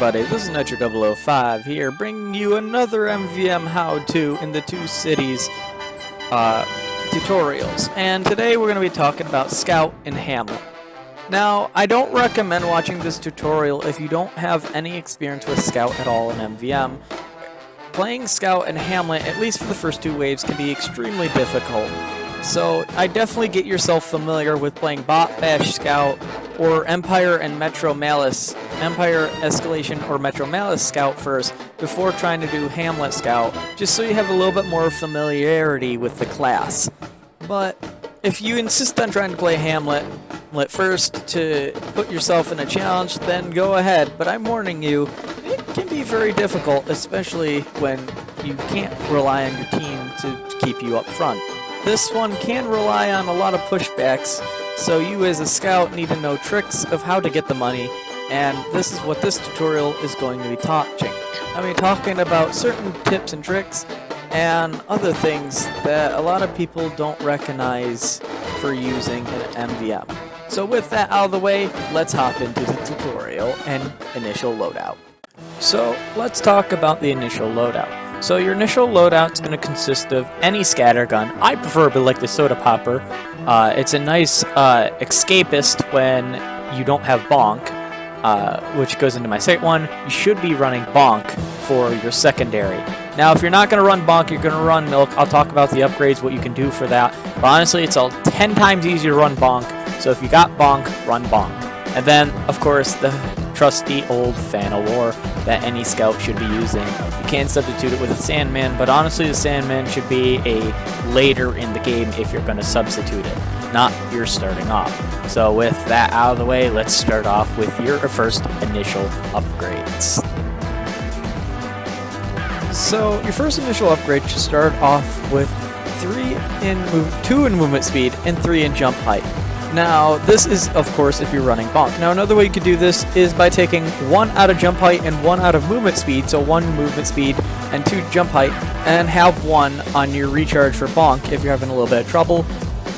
everybody, this is Nitro005 here, bringing you another MvM how-to in the Two Cities tutorials. And today we're going to be talking about Scout and Hamlet. Now, I don't recommend watching this tutorial if you don't have any experience with Scout at all in MvM. Playing Scout and Hamlet, at least for the first two waves, can be extremely difficult. So I definitely get yourself familiar with playing Bot Bash Scout or Empire and Metro Malice, Empire Escalation or Metro Malice Scout first before trying to do Hamlet Scout, just so you have a little bit more familiarity with the class. But if you insist on trying to play Hamlet first to put yourself in a challenge, then go ahead. But I'm warning you, it can be very difficult, especially when you can't rely on your team to keep you up front. This one can rely on a lot of pushbacks, so you as a scout need to know tricks of how to get the money, and this is what this tutorial is going to be talking. I mean, talking about certain tips and tricks and other things that a lot of people don't recognize for using in MvM. So with that out of the way, let's hop into the tutorial and initial loadout. So let's talk about the initial loadout. So your initial loadout is going to consist of any scattergun. I preferably like the soda popper. It's a nice escapist when you don't have Bonk, which goes into my second one. You should be running Bonk for your secondary. Now, if you're not going to run Bonk, you're going to run Milk. I'll talk about the upgrades, what you can do for that. But honestly, it's 10 times easier to run Bonk. So if you got Bonk, run Bonk. And then, of course, the trusty old Fan of War that any scout should be using. You can substitute it with a Sandman, but honestly the Sandman should be a later in the game if you're going to substitute it, not you're starting off. So with that out of the way, let's start off with your first initial upgrades. So your first initial upgrade should start off with 2 in movement speed and 3 in jump height. Now, this is, of course, if you're running Bonk. Now, another way you could do this is by taking 1 out of jump height and 1 out of movement speed, so 1 movement speed and 2 jump height, and have 1 on your recharge for Bonk if you're having a little bit of trouble.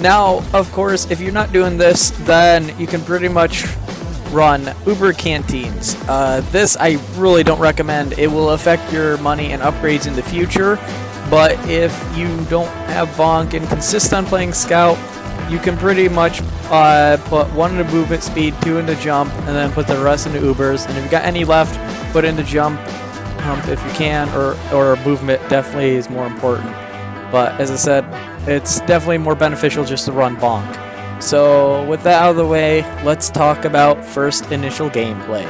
Now, of course, if you're not doing this, then you can pretty much run Uber Canteens. This I really don't recommend. It will affect your money and upgrades in the future, but if you don't have Bonk and consist on playing Scout, you can pretty much put 1 into movement speed, 2 into jump, and then put the rest into Ubers. And if you got any left, put into jump if you can, or movement definitely is more important. But as I said, it's definitely more beneficial just to run Bonk. So with that out of the way, let's talk about first initial gameplay.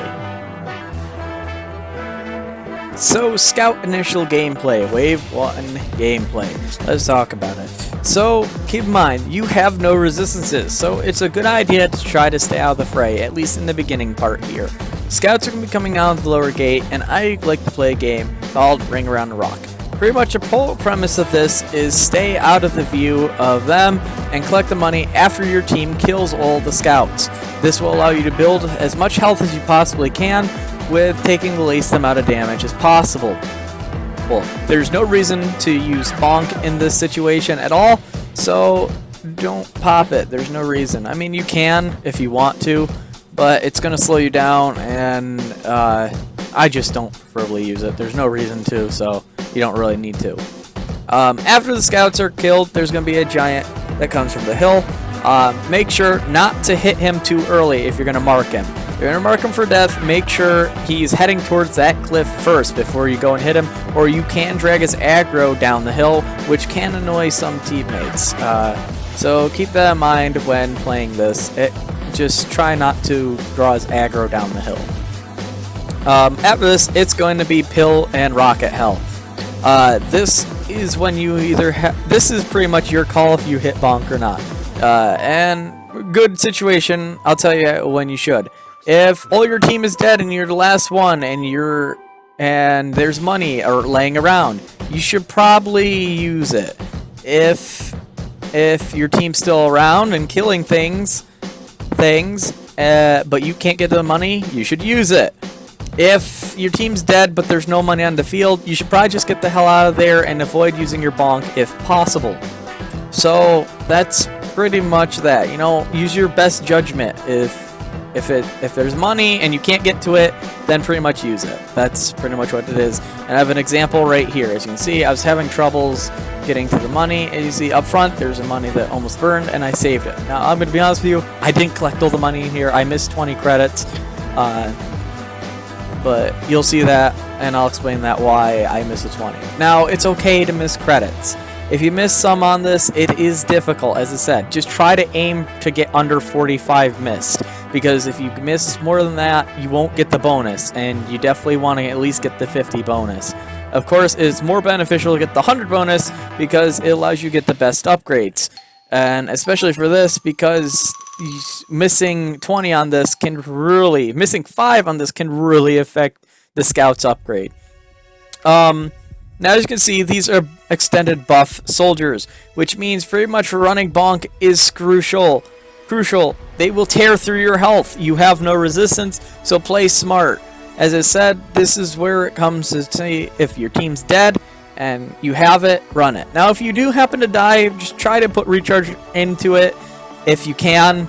So Scout initial gameplay, Wave 1 gameplay. Let's talk about it. So keep in mind, you have no resistances, so it's a good idea to try to stay out of the fray, at least in the beginning part here. Scouts are going to be coming out of the lower gate, and I like to play a game called Ring Around the Rock. Pretty much the whole premise of this is stay out of the view of them and collect the money after your team kills all the scouts. This will allow you to build as much health as you possibly can with taking the least amount of damage as possible. Well, there's no reason to use Bonk in this situation at all, so don't pop it. There's no reason. I mean, you can if you want to, but it's going to slow you down, and I just don't preferably use it. There's no reason to, so you don't really need to. After the scouts are killed, there's going to be a giant that comes from the hill. Make sure not to hit him too early if you're going to mark him. If you're going to mark him for death, make sure he's heading towards that cliff first before you go and hit him, or you can drag his aggro down the hill, which can annoy some teammates. So keep that in mind when playing this. Just try not to draw his aggro down the hill. After this, it's going to be Pill and Rocket Hell. This is when you either this is pretty much your call if you hit Bonk or not. And good situation, I'll tell you when you should. If all your team is dead and you're the last one and there's money or laying around, you should probably use it. If your team's still around and killing things, but you can't get the money, you should use it. If your team's dead but there's no money on the field, you should probably just get the hell out of there and avoid using your Bonk if possible. So that's pretty much that. You know, use your best judgment if If there's money and you can't get to it, then pretty much use it. That's pretty much what it is. And I have an example right here. As you can see, I was having troubles getting to the money, and you see up front there's a money that almost burned, and I saved it. Now I'm gonna be honest with you, I didn't collect all the money in here. I missed 20 credits, but you'll see that, and I'll explain that why I missed a 20. Now it's okay to miss credits. If you miss some on this, it is difficult, as I said. Just try to aim to get under 45 missed, because if you miss more than that, you won't get the bonus, and you definitely want to at least get the 50 bonus. Of course, it's more beneficial to get the 100 bonus because it allows you to get the best upgrades. And especially for this, because missing 20 on this can really, missing 5 on this can really affect the Scout's upgrade. Now, as you can see, these are extended buff soldiers, which means pretty much running Bonk is crucial. They will tear through your health. You have no resistance, so play smart. As I said, this is where it comes to see if your team's dead and you have it, run it. Now, if you do happen to die, just try to put recharge into it if you can.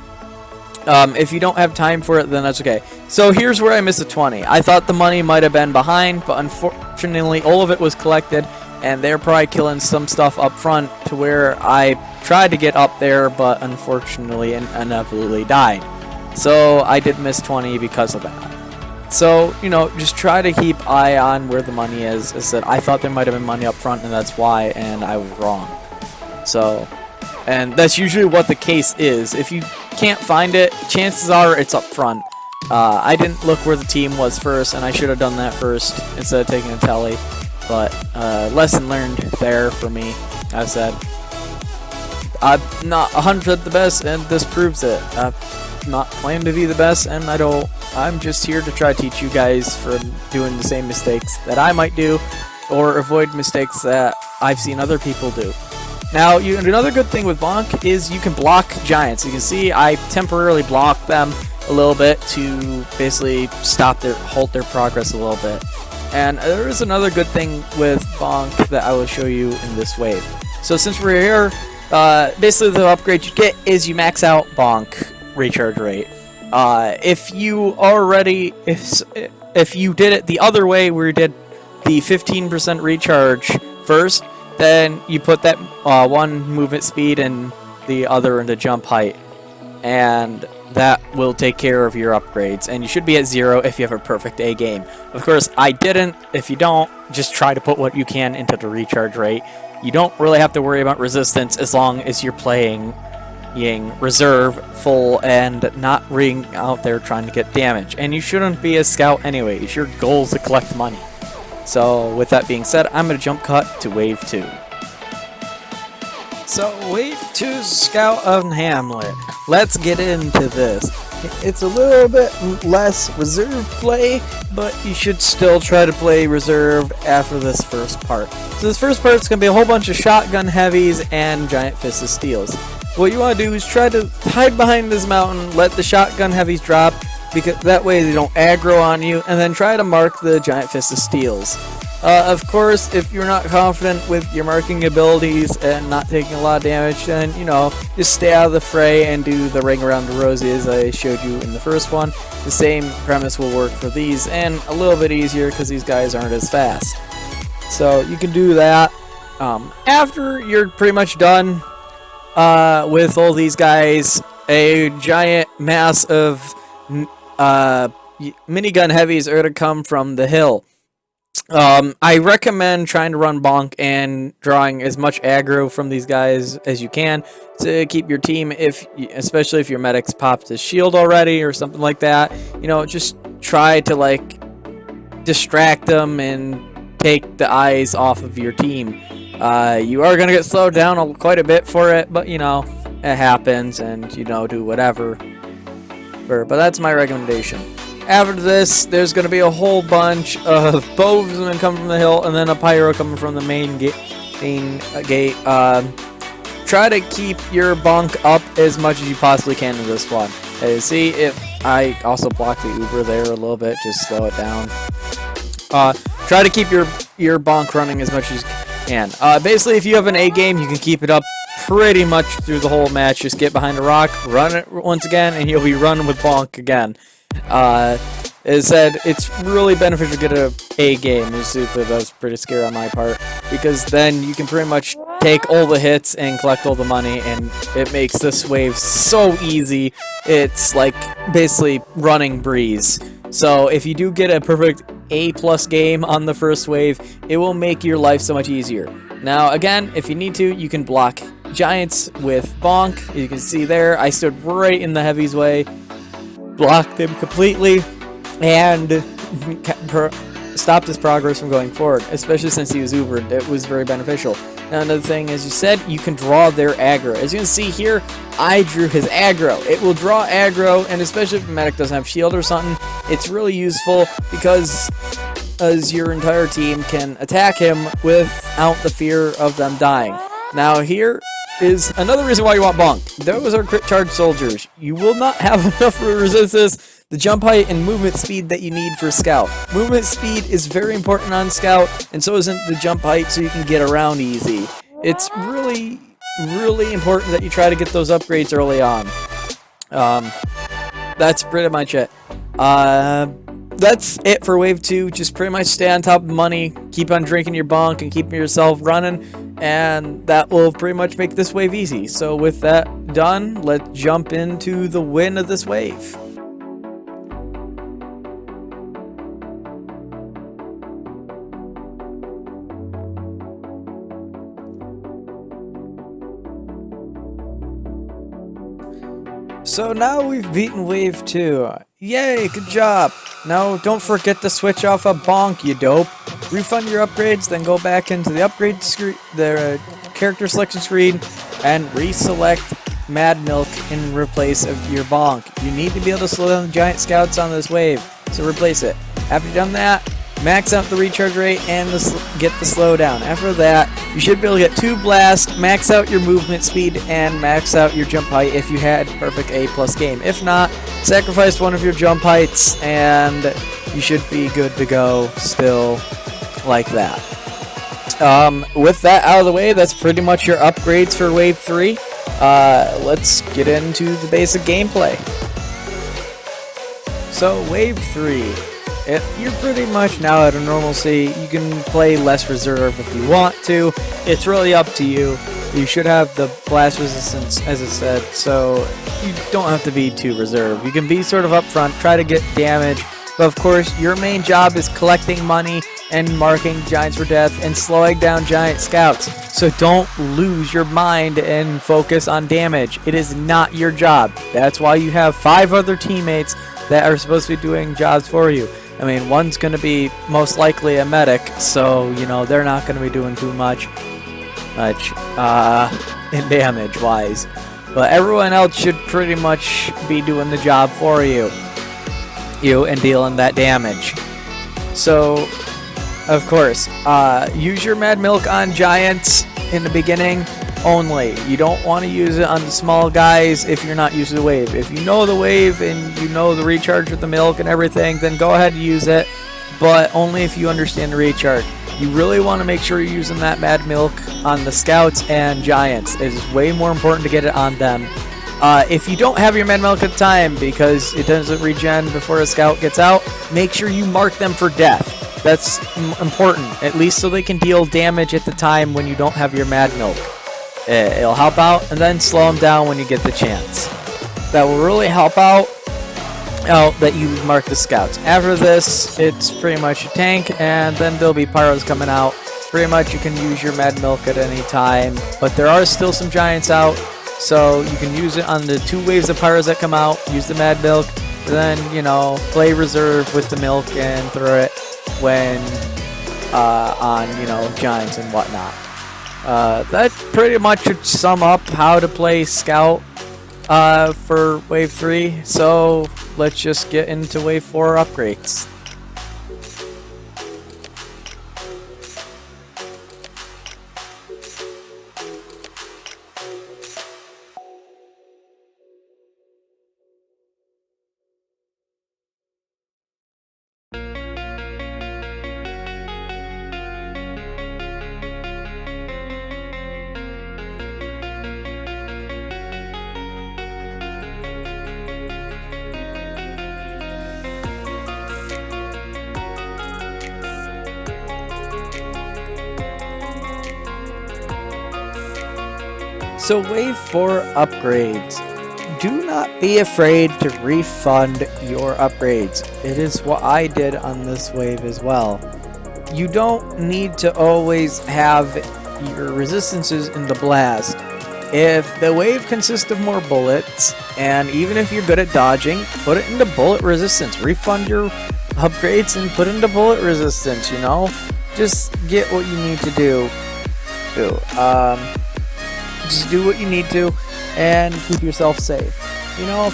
If you don't have time for it, then that's okay. So here's where I missed a 20. I thought the money might have been behind, but unfortunately all of it was collected, and they're probably killing some stuff up front to where I tried to get up there, but unfortunately and inevitably died. So I did miss 20 because of that. So, you know, just try to keep eye on where the money is. As I said, I thought there might have been money up front, and that's why, and I was wrong. So, and that's usually what the case is. If you can't find it, chances are it's up front. I didn't look where the team was first, and I should have done that first instead of taking a tally. But lesson learned there for me. I said, I'm not 100% the best, and this proves it. I'm not claiming to be the best, and I'm just here to try to teach you guys from doing the same mistakes that I might do, or avoid mistakes that I've seen other people do. Now, another good thing with Bonk is you can block giants. You can see I temporarily blocked them a little bit to basically halt their progress a little bit. And there is another good thing with Bonk that I will show you in this wave. So since we're here, basically the upgrade you get is you max out Bonk recharge rate. If you did it the other way, where you did the 15% recharge first, then you put that one movement speed and the other into jump height, and that will take care of your upgrades. And you should be at 0 if you have a perfect A game. Of course, I didn't. If you don't, just try to put what you can into the recharge rate. You don't really have to worry about resistance as long as you're playing reserve full and not ring out there trying to get damage. And you shouldn't be a scout anyways. Your goal is to collect money. So with that being said, I'm going to jump cut to Wave 2. So Wave 2 Scout of Hamlet. Let's get into this. It's a little bit less reserve play, but you should still try to play reserve after this first part. So this first part is going to be a whole bunch of shotgun heavies and giant fists of steels. What you want to do is try to hide behind this mountain, let the shotgun heavies drop, because that way they don't aggro on you, and then try to mark the giant fist of steels. Of course, if you're not confident with your marking abilities and not taking a lot of damage, then, you know, just stay out of the fray and do the ring around the rosy as I showed you in the first one. The same premise will work for these, and a little bit easier because these guys aren't as fast. So you can do that. After you're pretty much done with all these guys, a giant mass of minigun heavies are to come from the hill. I recommend trying to run Bonk and drawing as much aggro from these guys as you can to keep your team, especially if your medic's popped his shield already or something like that. You know, just try to like distract them and take the eyes off of your team. You are gonna get slowed down quite a bit for it, but you know, it happens, and you know, do whatever. But that's my recommendation. After this, there's going to be a whole bunch of bowsmen coming from the hill, and then a pyro coming from the main gate. Try to keep your Bonk up as much as you possibly can in this one. See, if I also blocked the Uber there a little bit, just slow it down. Try to keep your Bonk running as much as you can. Basically, if you have an A game, you can keep it up pretty much through the whole match. Just get behind a rock, run it once again, and you'll be running with Bonk again. As said, it's really beneficial to get a game. That was pretty scary on my part, because then you can pretty much take all the hits and collect all the money, and it makes this wave so easy. It's like basically running breeze. So if you do get a perfect A+ game on the first wave, it will make your life so much easier. Now again, if you need to, you can block giants with Bonk. You can see there, I stood right in the heavy's way, blocked him completely, and stopped his progress from going forward, especially since he was Ubered. It was very beneficial. Now another thing, as you said, you can draw their aggro. As you can see here, I drew his aggro. It will draw aggro, and especially if the medic doesn't have shield or something, it's really useful because as your entire team can attack him without the fear of them dying. Now here is another reason why you want Bonk. Those are crit charge soldiers. You will not have enough to resist this. The jump height and movement speed that you need for Scout. Movement speed is very important on Scout, and so isn't the jump height, so you can get around easy. It's really, really important that you try to get those upgrades early on. That's pretty much it. That's it for Wave 2. Just pretty much stay on top of the money, keep on drinking your Bonk, and keep yourself running, and that will pretty much make this wave easy. So with that done, let's jump into the win of this wave. So now we've beaten Wave 2. Yay, good job! Now don't forget to switch off a Bonk, you dope. Refund your upgrades, then go back into the upgrade screen, the character selection screen, and reselect Mad Milk in replace of your Bonk. You need to be able to slow down the giant scouts on this wave, so replace it. After you've done that, max out the recharge rate and get the slowdown. After that, you should be able to get 2 blasts, max out your movement speed, and max out your jump height if you had perfect A+ game. If not, sacrifice one of your jump heights, and you should be good to go still like that. With that out of the way, that's pretty much your upgrades for Wave 3. Let's get into the basic gameplay. So, Wave 3. You're pretty much now at a normalcy. You can play less reserve if you want to. It's really up to you. You should have the blast resistance, as I said, so you don't have to be too reserved. You can be sort of up front, try to get damage, but of course your main job is collecting money and marking giants for death and slowing down giant scouts. So don't lose your mind and focus on damage. It is not your job. That's why you have 5 other teammates that are supposed to be doing jobs for you. I mean, one's going to be most likely a medic, so, you know, they're not going to be doing too much in damage-wise. But everyone else should pretty much be doing the job for you and dealing that damage. So, of course, use your Mad Milk on giants in the beginning only. You don't want to use it on the small guys if you're not used to the wave. If you know the wave and you know the recharge with the milk and everything, then go ahead and use it, but only if you understand the recharge. You really want to make sure you're using that Mad Milk on the scouts and giants. It's way more important to get it on them. If you don't have your Mad Milk at the time because it doesn't regen before a scout gets out, make sure you mark them for death. That's important, at least so they can deal damage at the time when you don't have your Mad Milk. It'll help out, and then slow them down when you get the chance. That will really help out that you mark the scouts. After this, it's pretty much a tank, and then there'll be pyros coming out. Pretty much you can use your Mad Milk at any time, but there are still some giants out, so you can use it on the 2 waves of pyros that come out, use the Mad Milk, then, you know, play reserve with the milk and throw it when on, you know, giants and whatnot. That pretty much should sum up how to play Scout for Wave 3, so let's just get into Wave 4 upgrades. So wave 4 upgrades. Do not be afraid to refund your upgrades. It is what I did on this wave as well. You don't need to always have your resistances in the blast. If the wave consists of more bullets, and even if you're good at dodging, put it into bullet resistance. Refund your upgrades and put into bullet resistance, you know? Just get what you need to do. Just do what you need to and keep yourself safe. You know,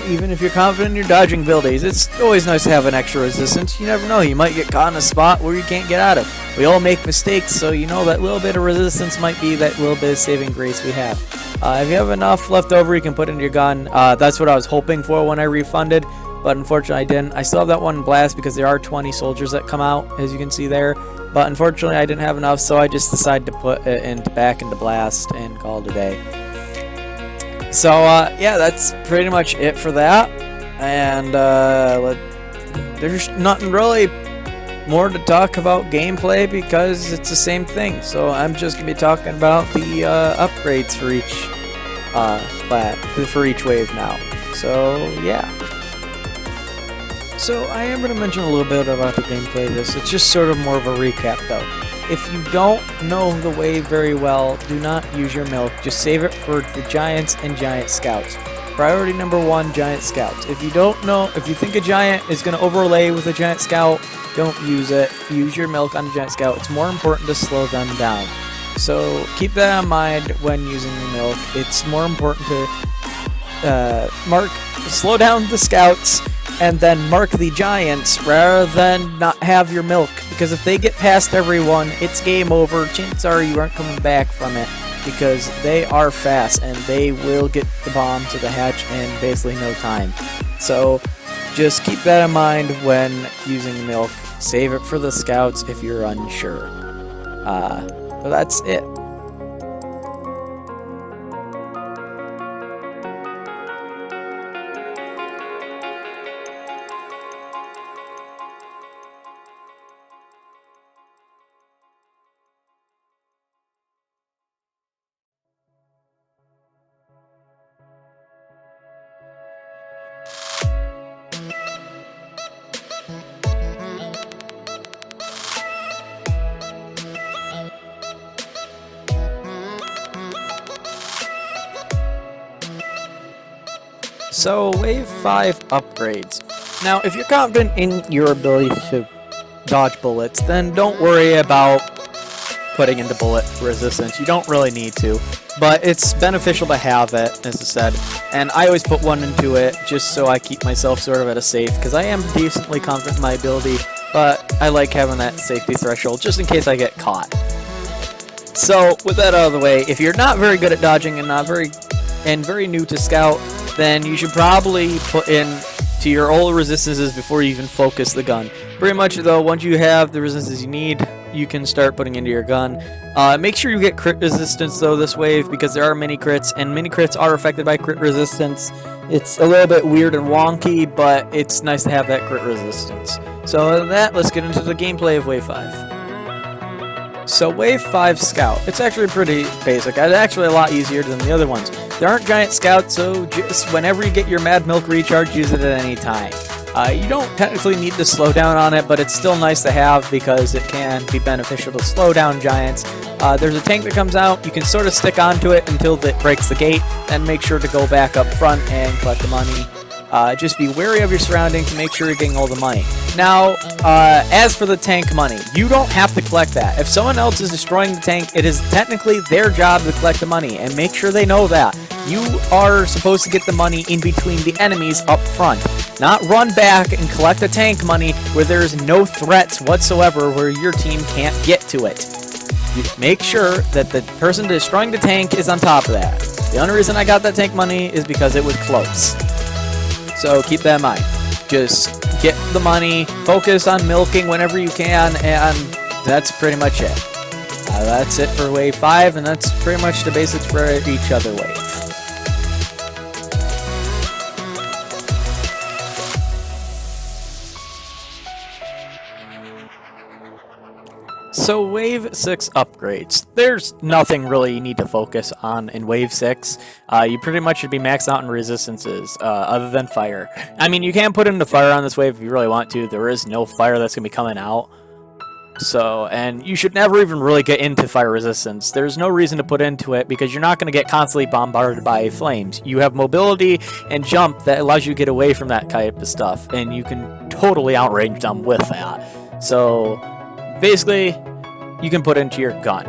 even if you're confident in your dodging abilities, it's always nice to have an extra resistance. You never know, you might get caught in a spot where you can't get out of. We all make mistakes, so you know that little bit of resistance might be that little bit of saving grace we have. If you have enough left over, you can put into your gun. That's what I was hoping for when I refunded, but unfortunately I didn't. I still have that one in blast because there are 20 soldiers that come out, as you can see there. But unfortunately I didn't have enough, so I just decided to put it back into blast and call it a day. So yeah, that's pretty much it for that. And there's nothing really more to talk about gameplay because it's the same thing. So I'm just gonna be talking about the upgrades for each wave now. So yeah. So I am going to mention a little bit about the gameplay of this. It's just sort of more of a recap though. If you don't know the wave very well, do not use your milk. Just save it for the giants and giant scouts. Priority number 1, giant scouts. If you don't know, if you think a giant is going to overlay with a giant scout, don't use it. Use your milk on a giant scout. It's more important to slow them down. So keep that in mind when using your milk. It's more important to slow down the scouts and then mark the giants rather than not have your milk, because if they get past everyone, it's game over. Chances are you aren't coming back from it because they are fast and they will get the bomb to the hatch in basically no time. So just keep that in mind when using milk. Save it for the scouts if you're unsure. But that's it. So, Wave 5 upgrades. Now, if you're confident in your ability to dodge bullets, then don't worry about putting into bullet resistance. You don't really need to, but it's beneficial to have it, as I said, and I always put one into it just so I keep myself sort of at a safe, because I am decently confident in my ability, but I like having that safety threshold just in case I get caught. So, with that out of the way, if you're not very good at dodging and very new to Scout, then you should probably put in to your old resistances before you even focus the gun. Pretty much though, once you have the resistances you need, you can start putting into your gun. Make sure you get crit resistance though this wave, because there are mini crits, and mini crits are affected by crit resistance. It's a little bit weird and wonky, but it's nice to have that crit resistance. So other than that, let's get into the gameplay of Wave 5. So Wave 5 Scout, it's actually pretty basic. It's actually a lot easier than the other ones. There aren't giant scouts, so just whenever you get your Mad Milk recharge, use it at any time. You don't technically need to slow down on it, but it's still nice to have because it can be beneficial to slow down giants. There's a tank that comes out. You can sort of stick onto it until it breaks the gate, then make sure to go back up front and collect the money. Just be wary of your surroundings to make sure you're getting all the money. Now, as for the tank money, you don't have to collect that. If someone else is destroying the tank, it is technically their job to collect the money, and make sure they know that. You are supposed to get the money in between the enemies up front, not run back and collect the tank money where there's no threats whatsoever where your team can't get to it. You make sure that the person destroying the tank is on top of that. The only reason I got that tank money is because it was close. So keep that in mind. Just get the money, focus on milking whenever you can, and that's pretty much it. That's it for Wave 5, and that's pretty much the basics for each other wave. So Wave 6 upgrades. There's nothing really you need to focus on in Wave 6. You pretty much should be maxed out in resistances, other than fire. I mean, you can put into fire on this wave if you really want to. There is no fire that's going to be coming out. So, and you should never even really get into fire resistance. There's no reason to put into it because you're not going to get constantly bombarded by flames. You have mobility and jump that allows you to get away from that type of stuff, and you can totally outrange them with that. So, basically, you can put into your gun.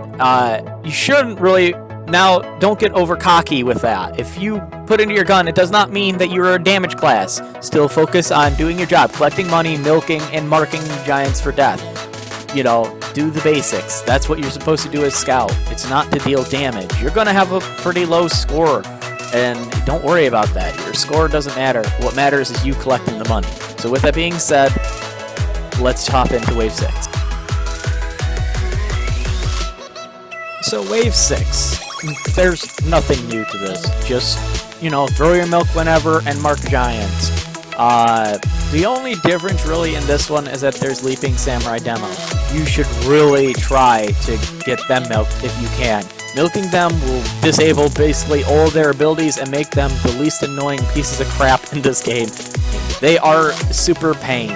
You shouldn't really... Now, don't get over cocky with that. If you put into your gun, it does not mean that you're a damage class. Still focus on doing your job, collecting money, milking, and marking giants for death. You know, do the basics. That's what you're supposed to do as Scout. It's not to deal damage. You're going to have a pretty low score, and don't worry about that. Your score doesn't matter. What matters is you collecting the money. So with that being said, let's hop into Wave 6. So Wave 6, there's nothing new to this. Just, you know, throw your milk whenever and mark giants. The only difference really in this one is that there's Leaping Samurai Demo. You should really try to get them milked if you can. Milking them will disable basically all their abilities and make them the least annoying pieces of crap in this game. They are super pain.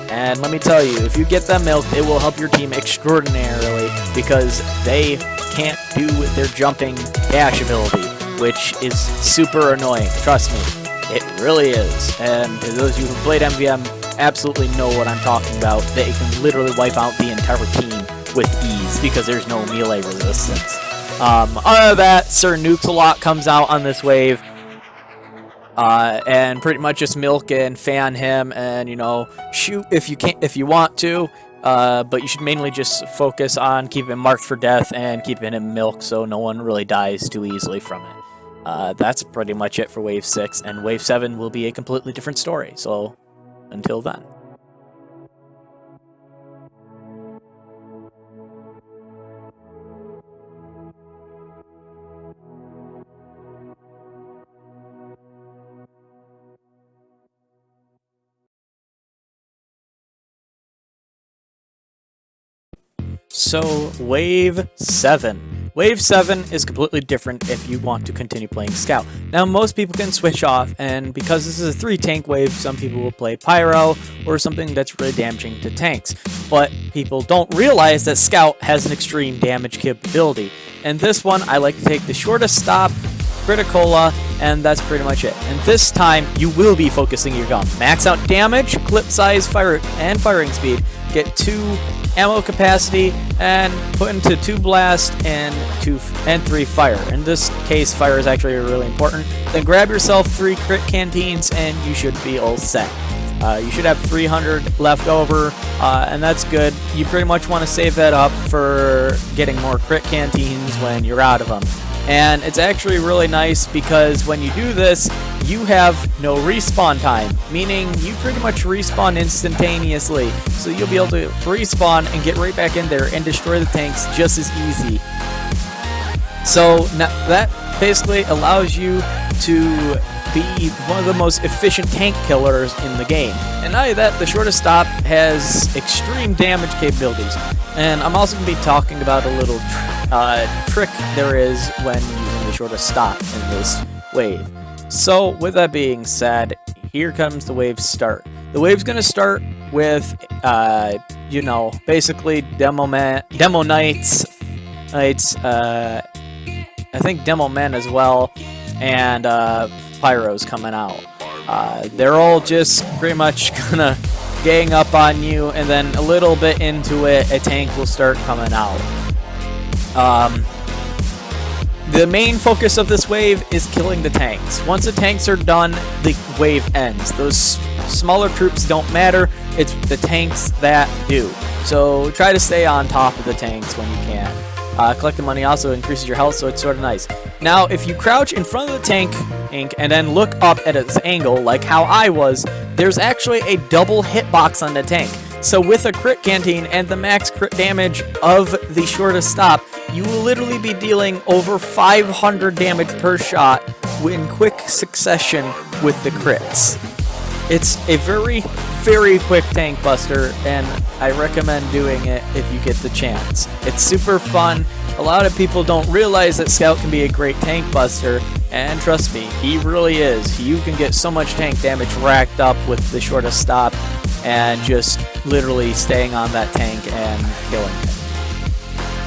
And let me tell you, if you get them milked, it will help your team extraordinarily because they can't do their jumping dash ability, which is super annoying. Trust me. It really is, and those of you who played MvM absolutely know what I'm talking about. They can literally wipe out the entire team with ease because there's no melee resistance. Other than that, Sir Nukes-a-Lot comes out on this wave, and pretty much just milk and fan him, and you know, shoot if you want to. But you should mainly just focus on keeping him marked for death and keeping him milked so no one really dies too easily from it. That's pretty much it for Wave 6, and Wave 7 will be a completely different story, so until then. So, Wave 7. Wave 7 is completely different if you want to continue playing Scout. Now, most people can switch off, and because this is a 3-tank wave, some people will play Pyro or something that's really damaging to tanks. But people don't realize that Scout has an extreme damage capability. And this one, I like to take the shortest stop, Criticola, and that's pretty much it. And this time, you will be focusing your gun. Max out damage, clip size, fire, and firing speed. Get 2 ammo capacity, and put into 2 blast and 3 fire. In this case, fire is actually really important. Then grab yourself 3 crit canteens, and you should be all set. You should have 300 left over, and that's good. You pretty much want to save that up for getting more crit canteens when you're out of them. And it's actually really nice because when you do this, you have no respawn time, meaning you pretty much respawn instantaneously. So you'll be able to respawn and get right back in there and destroy the tanks just as easy. So now that basically allows you to be one of the most efficient tank killers in the game. And not only that, the shortest stop has extreme damage capabilities. And I'm also going to be talking about a little trick there is when using the shortest stop in this wave. So with that being said, here comes the wave start. The wave's going to start with, you know, basically Demo Knights, I think Demo Men as well, and Pyros coming out. They're all just pretty much gonna gang up on you, and then a little bit into it, a tank will start coming out. The main focus of this wave is killing the tanks. Once the tanks are done, the wave ends. Those smaller troops don't matter, it's the tanks that do. So try to stay on top of the tanks when you can. Collecting money also increases your health, so it's sort of nice. Now, if you crouch in front of the tank, and then look up at its angle, like how I was, there's actually a double hitbox on the tank. So with a crit canteen and the max crit damage of the shortest stop, you will literally be dealing over 500 damage per shot in quick succession with the crits. It's a very, very quick tank buster, and I recommend doing it if you get the chance. It's super fun. A lot of people don't realize that Scout can be a great tank buster, and trust me, he really is. You can get so much tank damage racked up with the shortest stop and just literally staying on that tank and killing it.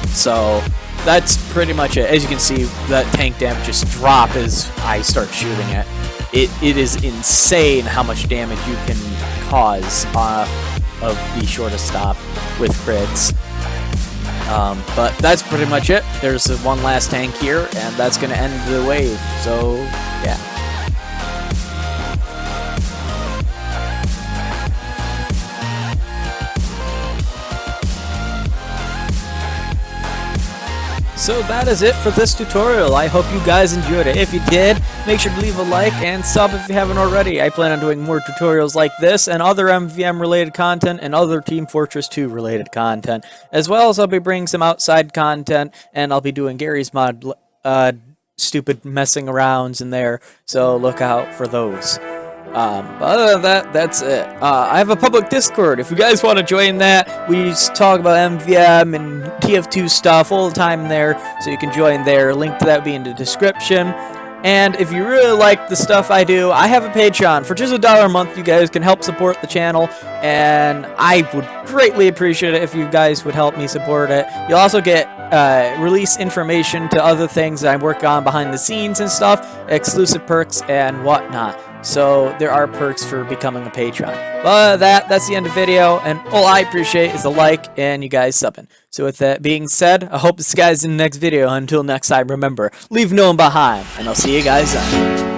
So that's pretty much it. As you can see, that tank damage just drop as I start shooting it. It is insane how much damage you can cause off of the shortest stop with crits. But that's pretty much it. There's one last tank here, and that's going to end the wave. So, yeah. So that is it for this tutorial. I hope you guys enjoyed it. If you did, make sure to leave a like and sub if you haven't already. I plan on doing more tutorials like this and other MvM related content and other Team Fortress 2 related content. As well as I'll be bringing some outside content, and I'll be doing Gary's mod stupid messing arounds in there, so look out for those. But other than that, that's it. I have a public Discord. If you guys want to join that, we just talk about MvM and TF2 stuff all the time there, so you can join there. Link to that will be in the description. And if you really like the stuff I do, I have a Patreon. For just $1 a month, you guys can help support the channel, and I would greatly appreciate it if you guys would help me support it. You'll also get release information to other things that I work on behind the scenes and stuff, exclusive perks and whatnot. So there are perks for becoming a patron. But that's the end of the video, and all I appreciate is a like and you guys subbing. So with that being said, I hope to see you guys in the next video. Until next time, remember, leave no one behind, and I'll see you guys then.